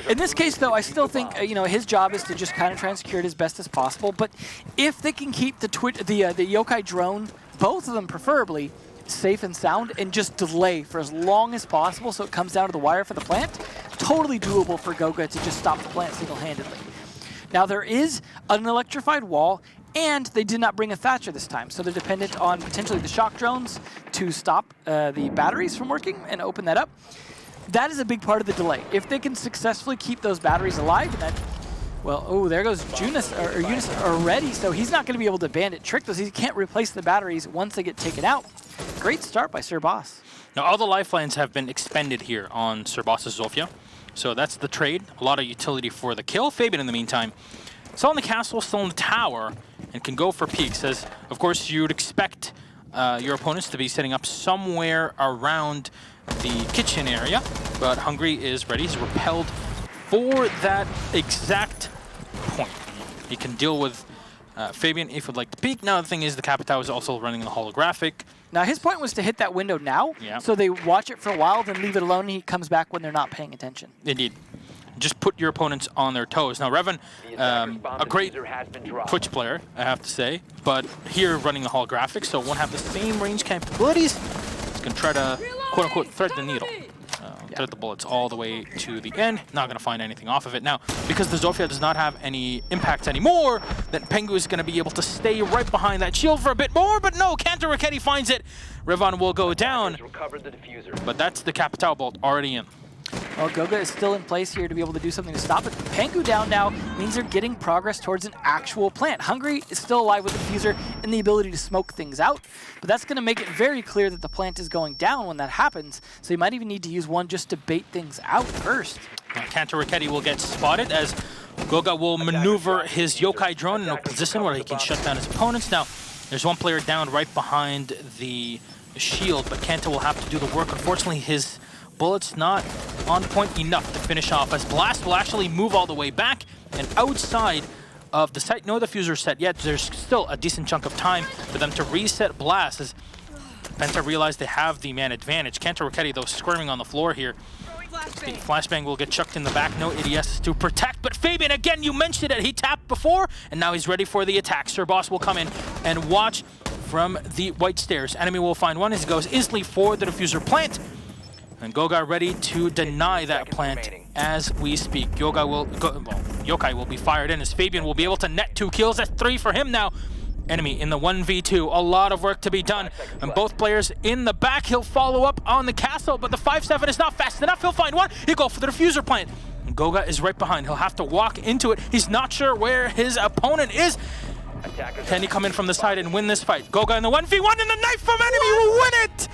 In this case, though, I still think you know, his job is to just kind of try and secure it as best as possible. But if they can keep the Yokai drone, both of them preferably, safe and sound, and just delay for as long as possible so it comes down to the wire for the plant, totally doable for Goga to just stop the plant single-handedly. Now there is an electrified wall, and they did not bring a Thatcher this time, so they're dependent on potentially the shock drones to stop the batteries from working and open that up. That is a big part of the delay. If they can successfully keep those batteries alive, and that, well, oh, there goes Eunice already, so he's not going to be able to bandit trick those. He can't replace the batteries once they get taken out. Great start by Sir Boss. Now, all the lifelines have been expended here on Sir Boss's Zofia, so that's the trade. A lot of utility for the kill. Fabian, in the meantime, still in the castle, still in the tower, and can go for peeks, as, of course, you would expect your opponents to be setting up somewhere around the kitchen area, but Hungry is ready. He's repelled for that exact point. He can deal with Fabian if he'd like to peek. Now the thing is, the Capitao is also running the holographic. Now his point was to hit that window now, Yeah. so they watch it for a while, then leave it alone, and he comes back when they're not paying attention. Indeed. Just put your opponents on their toes. Now Revan, a great Twitch player, I have to say, but here running the holographic, so won't have the same range capabilities. He's going to try to, quote-unquote, thread the needle. Thread the bullets all the way to the end. Not going to find anything off of it. Now, because the Zofia does not have any impact anymore, then Pengu is going to be able to stay right behind that shield for a bit more, but no, Kanto Raketti finds it. Revan will go down, but that's the Capitao bolt already in. Well, Goga is still in place here to be able to do something to stop it. Pengu down now means they're getting progress towards an actual plant. Hungry is still alive with the diffuser and the ability to smoke things out, but that's going to make it very clear that the plant is going down when that happens, so you might even need to use one just to bait things out first. Kanto Raketti will get spotted as Goga will maneuver his yokai drone in a position where he can shut down his opponents. Now, there's one player down right behind the shield, but Kanto will have to do the work. Unfortunately, his bullets not on point enough to finish off, as Blast will actually move all the way back and outside of the site. No diffuser set yet. There's still a decent chunk of time for them to reset Blast, as Penta realize they have the man advantage. Kanto Raketti, though, squirming on the floor here. The flashbang will get chucked in the back. No ADS to protect, but Fabian, again, you mentioned it. He tapped before, and now he's ready for the attack. Sir Boss will come in and watch from the white stairs. Enemy will find one as he goes instantly for the diffuser plant. And Goga ready to deny that plant as we speak. Yokai will be fired in as Fabian will be able to net 2 kills. That's 3 for him now. Enemy in the 1v2. A lot of work to be done. And both players in the back. He'll follow up on the castle, but the 5-7 is not fast enough. He'll find one. He'll go for the diffuser plant. And Goga is right behind. He'll have to walk into it. He's not sure where his opponent is. Can he come in from the side and win this fight? Goga in the 1v1 and the knife from enemy will win it!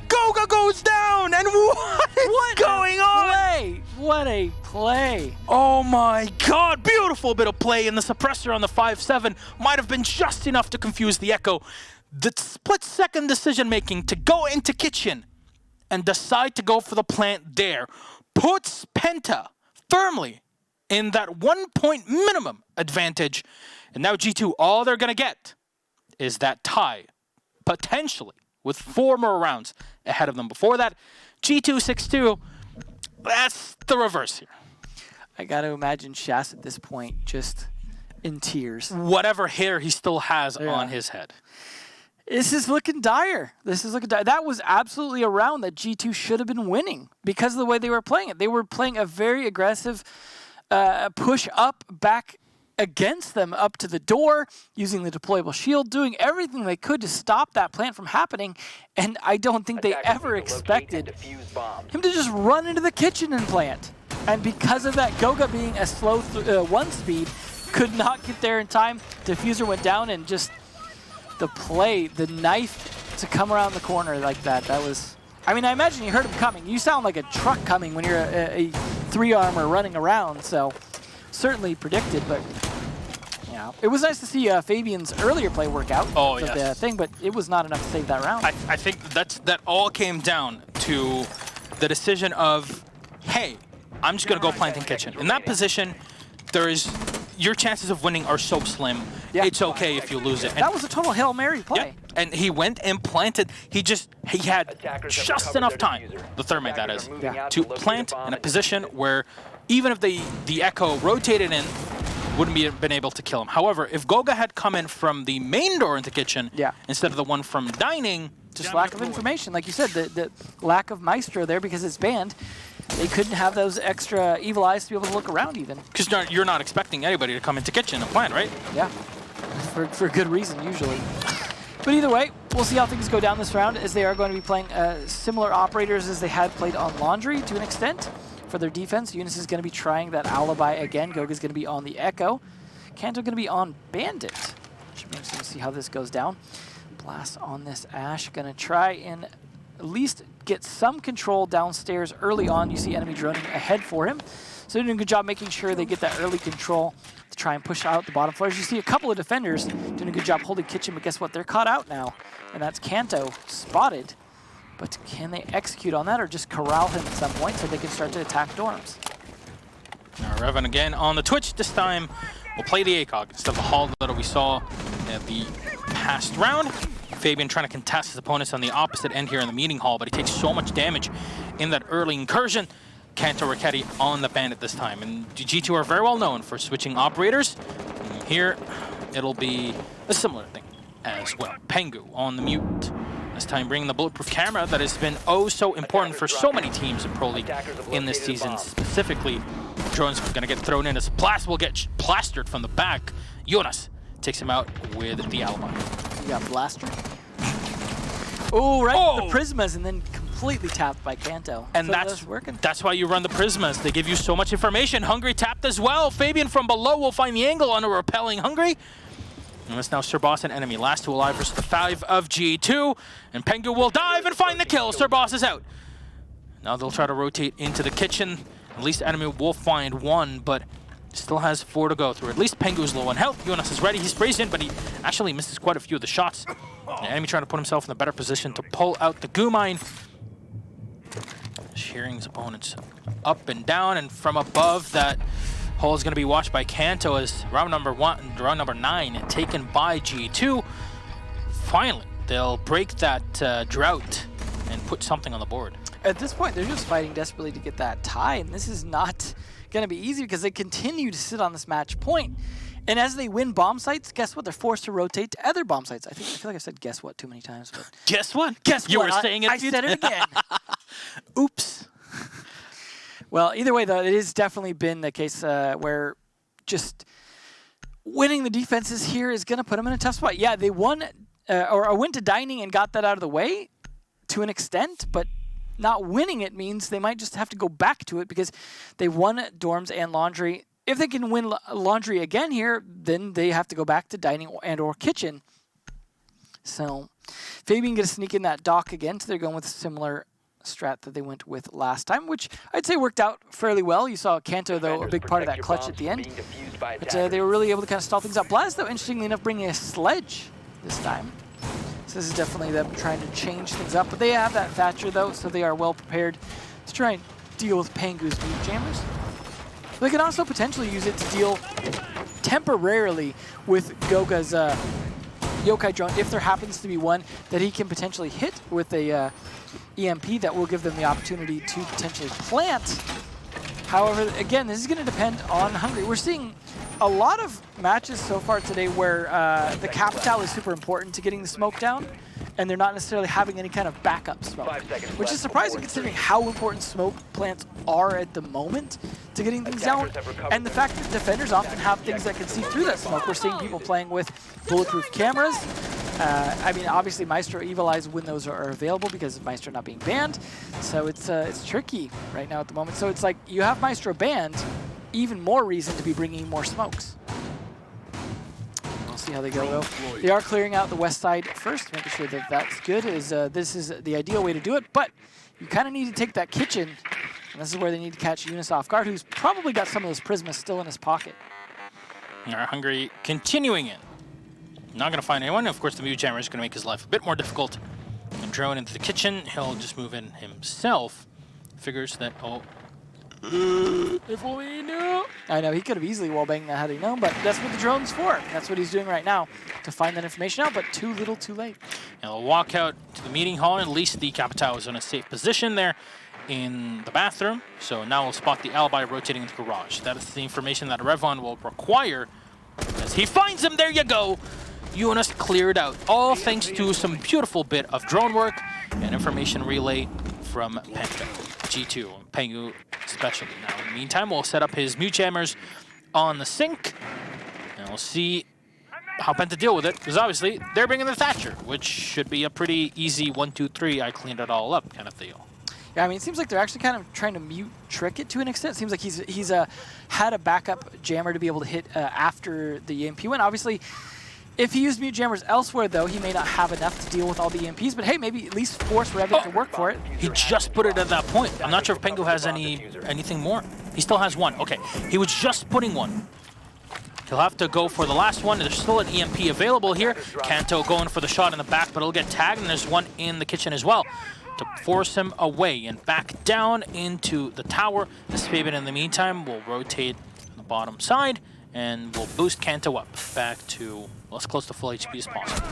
Goga goes down, and what is going on? What a play! Oh my god, beautiful bit of play, and the suppressor on the 5-7 might have been just enough to confuse the Echo. The split-second decision-making to go into kitchen and decide to go for the plant there puts Penta firmly in that 1-point minimum advantage. And now G2, all they're going to get is that tie, potentially, with 4 more rounds ahead of them. Before that, G2 6-2, that's the reverse here. I got to imagine Shas at this point just in tears. Whatever hair he still has on his head. This is looking dire. That was absolutely a round that G2 should have been winning because of the way they were playing it. They were playing a very aggressive push up back against them up to the door, using the deployable shield, doing everything they could to stop that plant from happening, and I don't think they ever expected him to just run into the kitchen and plant. And because of that, Goga being a slow 1 speed, could not get there in time. Diffuser went down, and just the play, the knife to come around the corner like that, that was... I mean, I imagine you heard him coming. You sound like a truck coming when you're a 3-armor running around, so certainly predicted, but... Yeah, it was nice to see Fabian's earlier play work out. Oh, yes. But it was not enough to save that round. I think that all came down to the decision of, hey, I'm just going to go plant in kitchen. In that position, your chances of winning are so slim. Yeah. It's okay if you lose it. And that was a total Hail Mary play. Yeah. And he went and planted. He had just enough time, the Thermite that is, to plant in a position where even if the Echo rotated in, wouldn't have been able to kill him. However, if Goga had come in from the main door into kitchen instead of the one from dining... Just lack of information. Like you said, the lack of Maestro there because it's banned. They couldn't have those extra evil eyes to be able to look around even. Because you're not expecting anybody to come into kitchen and plant, right? Yeah, for good reason usually. But either way, we'll see how things go down this round, as they are going to be playing similar operators as they had played on Laundry to an extent. For their defense, Eunice is going to be trying that alibi again. Goga's going to be on the Echo. Kanto going to be on Bandit. Which makes us see how this goes down. Blast on this Ash. Going to try and at least get some control downstairs early on. You see enemy droning ahead for him. So they're doing a good job making sure they get that early control to try and push out the bottom floors. You see a couple of defenders doing a good job holding kitchen, but guess what? They're caught out now. And that's Kanto spotted. But can they execute on that or just corral him at some point so they can start to attack dorms? Now Revan again on the Twitch. This time we'll play the ACOG instead of the Hall that we saw at the past round. Fabian trying to contest his opponents on the opposite end here in the meeting hall, but he takes so much damage in that early incursion. Kanto Raketti on the Bandit this time. And G2 are very well known for switching operators. And here it'll be a similar thing as well. Pengu on the Mute. This time bringing the bulletproof camera that has been oh so important for so many teams in Pro League in this season specifically. Drone's going to get thrown in as Blast will get plastered from the back. Jonas takes him out with the alibi. You got Blaster. Oh, right to the Prismas and then completely tapped by Kanto. And so that's working. That's why you run the Prismas. They give you so much information. Hungry tapped as well. Fabian from below will find the angle on a repelling Hungry. And it's now Sir Boss and enemy. Last two alive versus the 5 of G2. And Pengu will dive and find the kill. Sir Boss is out. Now they'll try to rotate into the kitchen. At least enemy will find one, but still has 4 to go through. At least Pengu's low on health. Jonas is ready. He sprays in, but he actually misses quite a few of the shots. The enemy trying to put himself in a better position to pull out the goo mine. Shearing his opponents up and down, and from above, that hole is going to be watched by Kanto as round number 9 taken by G2. Finally, they'll break that drought and put something on the board. At this point, they're just fighting desperately to get that tie, and this is not going to be easy because they continue to sit on this match point. And as they win bomb sites, guess what? They're forced to rotate to other bomb sites. I feel like I've said guess what too many times. But guess what? Guess you what? were saying it. I said it again. Oops. Well, either way, though, it has definitely been the case where just winning the defenses here is going to put them in a tough spot. Yeah, they won or went to dining and got that out of the way to an extent, but not winning it means they might just have to go back to it because they won dorms and laundry. If they can win laundry again here, then they have to go back to dining and or kitchen. So Fabian going to sneak in that dock again, so they're going with a similar strat that they went with last time, which I'd say worked out fairly well. You saw Kanto, though, a big part of that clutch at the end. But they were really able to kind of stall things up. Blaz, though, interestingly enough, bringing a sledge this time. So this is definitely them trying to change things up. But they have that Thatcher, though, so they are well prepared to try and deal with Pengu's meat jammers. They can also potentially use it to deal temporarily with Goga's Yokai drone if there happens to be one that he can potentially hit with a EMP that will give them the opportunity to potentially plant. However, again, this is going to depend on Hungry. We're seeing a lot of matches so far today where the Capital is super important to getting the smoke down, and they're not necessarily having any kind of backup smoke, which is surprising considering how important smoke plants are at the moment to getting things down, and the fact that defenders often have things that can see through that smoke. We're seeing people playing with bulletproof cameras. I mean, obviously Maestro Evil Eyes when those are available because of Maestro not being banned, so it's tricky right now at the moment. So it's like you have Maestro banned, even more reason to be bringing more smokes. We'll see how they go, though. They are clearing out the west side first, making sure that that's good. This is the ideal way to do it, but you kind of need to take that kitchen, and this is where they need to catch Eunice off guard, who's probably got some of those Prismas still in his pocket. Our Hungry continuing in. Not going to find anyone. Of course, the Mew Jammer is going to make his life a bit more difficult. And drone into the kitchen. He'll just move in himself. Figures that, if only he knew. I know, he could have easily wallbanged that had he known, but that's what the drone's for. That's what he's doing right now, to find that information out, but too little, too late. And they'll walk out to the meeting hall. At least the Capital is in a safe position there in the bathroom. So now we'll spot the alibi rotating in the garage. That is the information that Revon will require. As he finds him, there you go. Eunice cleared out, all thanks to some beautiful bit of drone work and information relay from PENTA. G2, Pengu especially. Now, in the meantime, we'll set up his Mew Jammers on the sink, and we'll see how PENTA deal with it, because obviously they're bringing the Thatcher, which should be a pretty easy 1, 2, 3, I cleaned it all up kind of deal. Yeah, I mean, it seems like they're actually kind of trying to mute trick it to an extent. It seems like he's had a backup jammer to be able to hit after the EMP went. Obviously, if he used mute jammers elsewhere, though, he may not have enough to deal with all the EMPs, but hey, maybe at least force Revit to work for it. He just put it at that point. I'm not sure if Pengu has anything more. He still has one. Okay, he was just putting one. He'll have to go for the last one. There's still an EMP available here. Kanto going for the shot in the back, but it'll get tagged, and there's one in the kitchen as well. to force him away and back down into the tower. As Fabian, in the meantime, will rotate the bottom side and will boost Kanto up back to as close to full HP as possible.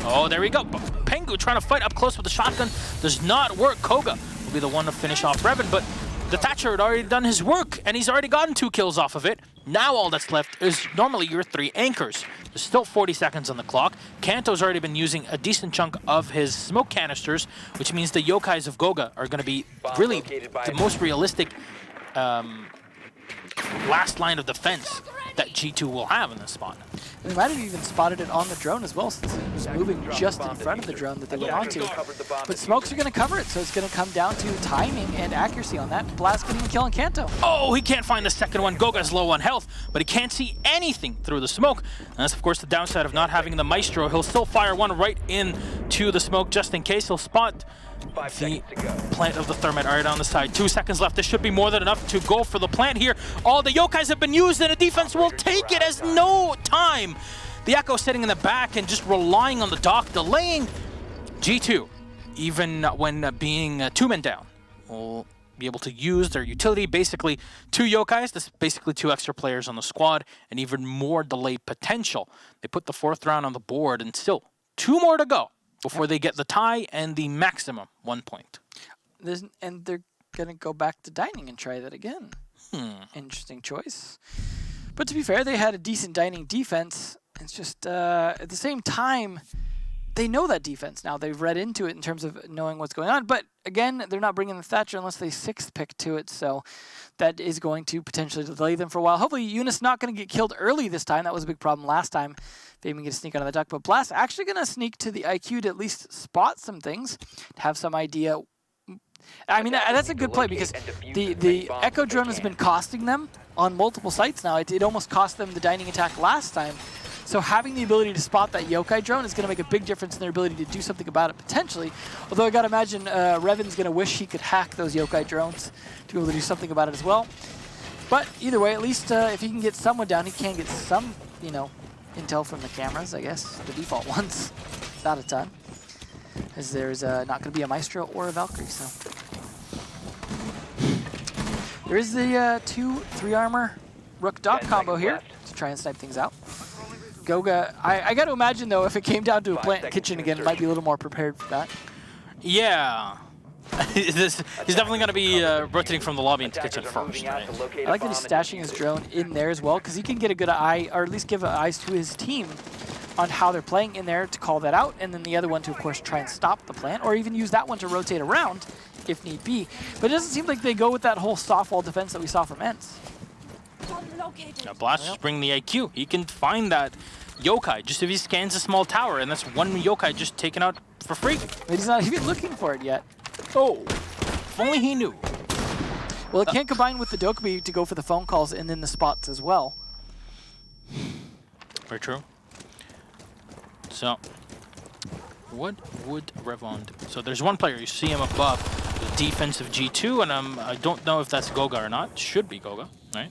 Oh, there we go. Pengu trying to fight up close with the shotgun. Does not work. Koga will be the one to finish off Revan, but the Thatcher had already done his work, and he's already gotten 2 kills off of it. Now all that's left is normally your 3 anchors. There's still 40 seconds on the clock. Kanto's already been using a decent chunk of his smoke canisters, which means the yokais of Goga are going to be really the most realistic last line of defense that G2 will have in this spot. They might have even spotted it on the drone as well, since it was moving just in front of the drone that they went onto. But smokes are going to cover it, so it's going to come down to timing and accuracy on that. Blast getting a kill on Kanto. Oh, he can't find the second one. Goga's low on health, but he can't see anything through the smoke. And that's, of course, the downside of not having the Maestro. He'll still fire one right into the smoke just in case. He'll spot the plant of the Thermite right on the side. 2 seconds left. This should be more than enough to go for the plant here. All the yokais have been used, and the defense will take it as no time. The Echo sitting in the back and just relying on the dock, delaying G2, even when being 2 men down, will be able to use their utility. Basically, 2 yokais, that's basically 2 extra players on the squad, and even more delay potential. They put the 4th round on the board, and still 2 more to go before they get the tie and the maximum 1 point. And they're going to go back to dining and try that again. Interesting choice. But to be fair, they had a decent dining defense. It's just at the same time, they know that defense now. They've read into it in terms of knowing what's going on. But again, they're not bringing the Thatcher unless they 6th pick to it. So that is going to potentially delay them for a while. Hopefully, Eunice not going to get killed early this time. That was a big problem last time. They even get a sneak out of the duck. But Blast actually going to sneak to the IQ to at least spot some things, to have some idea. I mean, that's a good play because the Echo drone has been costing them on multiple sites now. It almost cost them the dining attack last time. So having the ability to spot that yokai drone is going to make a big difference in their ability to do something about it potentially. Although I got to imagine Revan's going to wish he could hack those yokai drones to be able to do something about it as well. But either way, at least if he can get someone down, he can get some, you know, intel from the cameras, I guess, the default ones. Not a ton, as there's not going to be a Maestro or a Valkyrie. So there is the 2-3 armor Rook Dock combo here to try and snipe things out. Goga, I got to imagine though, if it came down to a plant kitchen again, it might be a little more prepared for that. Yeah. He's definitely going to be rotating from the lobby into kitchen first. Right? I like that he's stashing his drone in there as well, because he can get a good eye, or at least give eyes to his team on how they're playing in there to call that out, and then the other one to, of course, try and stop the plant, or even use that one to rotate around if need be. But it doesn't seem like they go with that whole soft wall defense that we saw from Ents. Now Blast just bring the IQ. He can find that yokai just if he scans a small tower, and that's one yokai just taken out for free. But he's not even looking for it yet. Oh, if only he knew. Well, it can't combine with the Dokkaebi to go for the phone calls and then the spots as well. Very true. So, what would Revon do? So there's one player, you see him above the defensive G2, and I don't know if that's Goga or not. Should be Goga, right?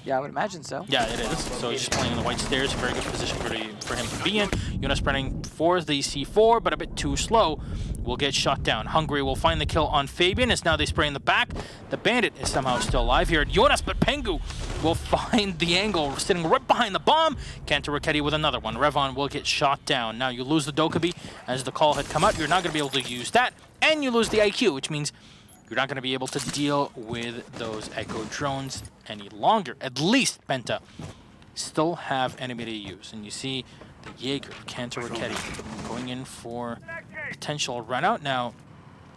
Yeah, I would imagine so. Yeah, it is. So he's just playing on the white stairs. Very good position for him to be in. Jonas spreading for the C4, but a bit too slow. Will get shot down. Hungry will find the kill on Fabian, as now they spray in the back. The Bandit is somehow still alive here. Jonas, but Pengu will find the angle, sitting right behind the bomb. Kanto Raketti with another one. Revon will get shot down. Now you lose the Dokkaebi, as the call had come out. You're not going to be able to use that, and you lose the IQ, which means you're not going to be able to deal with those Echo drones any longer. At least Penta still have enemy to use. And you see the Jaeger, Kanto Raketti, going in for potential run out. Now,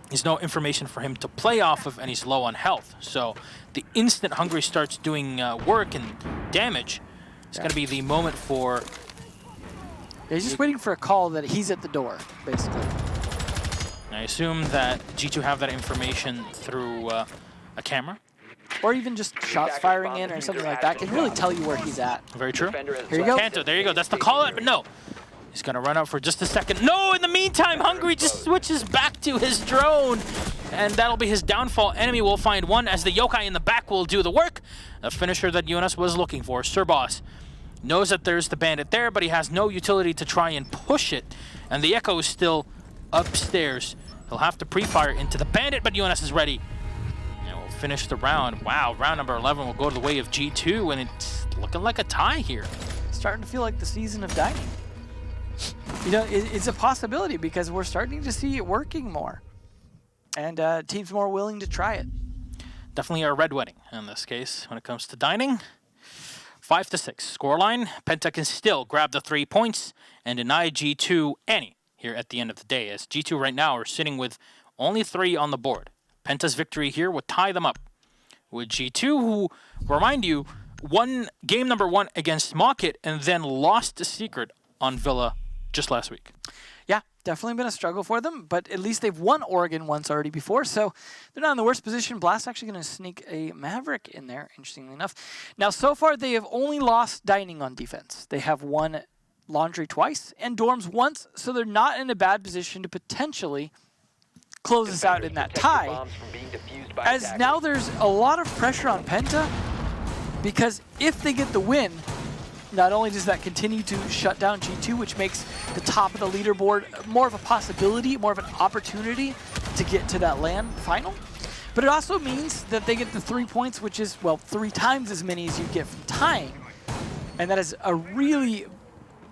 there's no information for him to play off of, and he's low on health. So the instant Hungry starts doing work and damage, it's going to be the moment for... Yeah, he's just waiting for a call that he's at the door, basically. I assume that G2 have that information through a camera. Or even just shots firing in or something like that can really tell you where he's at. Very true. Here you go. Kanto, there you go. That's the call out, but no. He's going to run out for just a second. No, in the meantime, Hungry just switches back to his drone. And that'll be his downfall. Enemy will find one, as the yokai in the back will do the work. A finisher that Jonas was looking for. Sir Boss knows that there's the Bandit there, but he has no utility to try and push it. And the Echo is still upstairs. He'll have to pre-fire into the Bandit, but UNS is ready. And we'll finish the round. Wow, round number 11 will go to the way of G2, and it's looking like a tie here. Starting to feel like the season of dining. You know, it's a possibility because we're starting to see it working more. And teams more willing to try it. Definitely a red wedding in this case when it comes to dining. 5-6 scoreline. Penta can still grab the 3 points and deny G2 any here at the end of the day, as G2 right now are sitting with only 3 on the board. Penta's victory here would tie them up with G2, who, remind you, won game number 1 against Mocket and then lost the secret on Villa just last week. Yeah, definitely been a struggle for them, but at least they've won Oregon once already before, so they're not in the worst position. Blast actually going to sneak a Maverick in there, interestingly enough. Now, so far, they have only lost Dining on defense. They have won Laundry twice and Dorms once, so they're not in a bad position to potentially close us out in that tie. As now there's a lot of pressure on Penta, because if they get the win, not only does that continue to shut down G2, which makes the top of the leaderboard more of a possibility, more of an opportunity to get to that LAN final, but it also means that they get the 3 points, which is, well, 3 times as many as you get from tying. And that is a really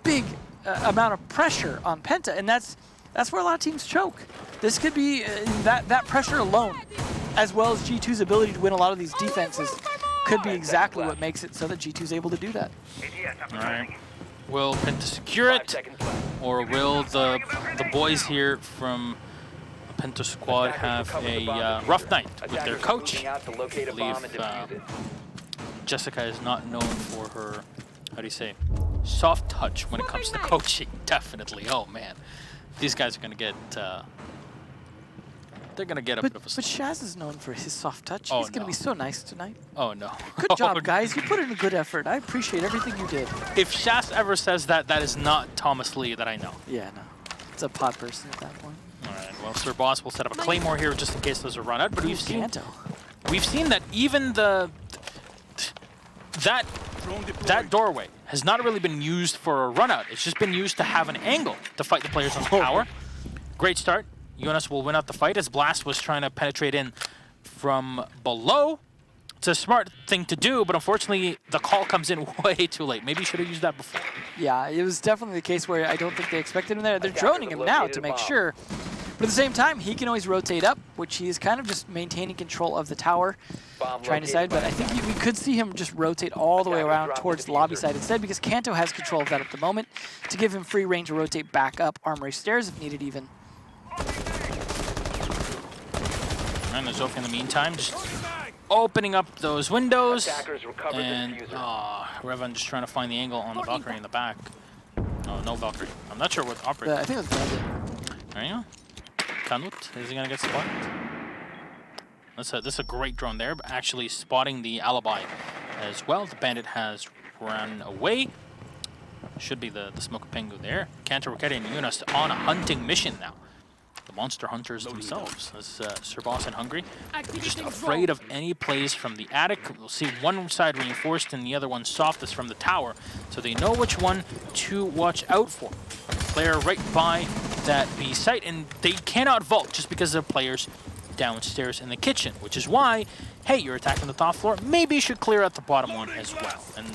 big amount of pressure on Penta, and that's where a lot of teams choke. This could be that pressure alone, as well as G2's ability to win a lot of these defenses, could be exactly what makes it so that G2's able to do that. All right. Will Penta secure it, or will the boys here from the Penta squad have a rough night with their coach? I believe Jessica is not known for her, how do you say, soft touch when it comes to coaching, definitely. Oh man, these guys are going to get, they're going to get a bit of a... But Shaz is known for his soft touch. Oh, He's going to be so nice tonight. Oh no. Good job, guys. You put in a good effort. I appreciate everything you did. If Shaz ever says that, that is not Thomas Lee that I know. Yeah, no. It's a pod person at that point. All right, well, Sir Boss will set up a Claymore here just in case there's a run out, but we've seen that even that doorway has not really been used for a run out. It's just been used to have an angle to fight the players on the tower. Great start. UNS will win out the fight as Blast was trying to penetrate in from below. It's a smart thing to do, but unfortunately the call comes in way too late. Maybe you should have used that before. Yeah, it was definitely the case where I don't think they expected him there. They're droning him now to make sure. But at the same time, he can always rotate up, which he is kind of just maintaining control of the tower, trying to decide. But I think we could see him just rotate all the way around towards the lobby side instead, because Kanto has control of that at the moment to give him free reign to rotate back up Armory Stairs if needed even. And there's Zof in the meantime, just opening up those windows. And Revan just trying to find the angle on the Valkyrie in the back. Oh, no Valkyrie. I'm not sure what operator. I think it was Bandit. There you go. Kanut, is he going to get spotted? This is a great drone there, but actually spotting the alibi as well. The Bandit has run away. Should be the Smoke Pengu there. Kanto, Roketi, and Yunus on a hunting mission now. The monster hunters themselves, as Sir Boss and Hungry, just afraid of any plays from the attic. We'll see one side reinforced and the other one softest from the tower, so they know which one to watch out for. Player right by that B site, and they cannot vault just because of players downstairs in the kitchen, which is why, hey, you're attacking the top floor, maybe you should clear out the bottom one as well. And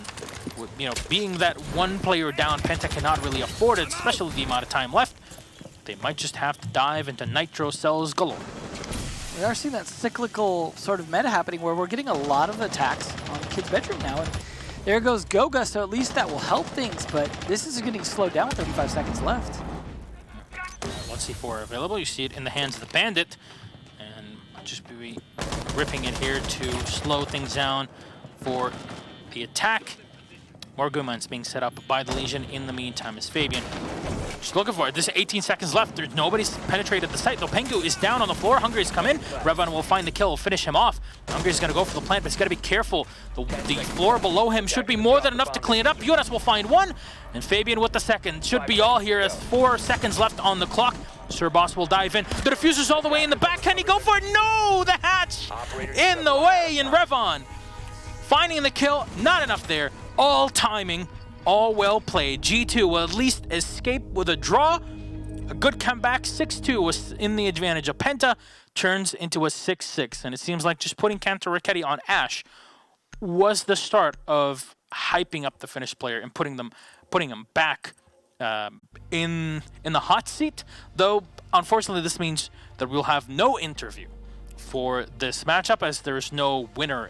you know, being that one player down, Penta cannot really afford it, especially the amount of time left. They might just have to dive into nitro cells galore. We are seeing that cyclical sort of meta happening where we're getting a lot of attacks on the kid's bedroom now. And there goes Goga, so at least that will help things, but this is getting slowed down with 35 seconds left. 1C4 available. You see it in the hands of the Bandit. And just be ripping it here to slow things down for the attack. More Gumans being set up by the Legion in the meantime as Fabian just looking for it. There's 18 seconds left. There's nobody's penetrated the site. Though Pengu is down on the floor. Hungry's come in. Revan will find the kill, finish him off. Hungry's going to go for the plant, but he's got to be careful. The floor below him should be more than enough to clean it up. Jonas will find one, and Fabian with the second. Should be all here as 4 seconds left on the clock. Sir Boss will dive in. The diffuser's all the way in the back. Can he go for it? No! The hatch in the way, and Revan finding the kill. Not enough there. All timing, all well played. G2 will at least escape with a draw. a good comeback. 6-2 was in the advantage of Penta, turns into a 6-6. And it seems like just putting Kanto Raketti on Ashe was the start of hyping up the Finnish player and putting them back in the hot seat. Though, unfortunately, this means that we'll have no interview for this matchup, as there's no winner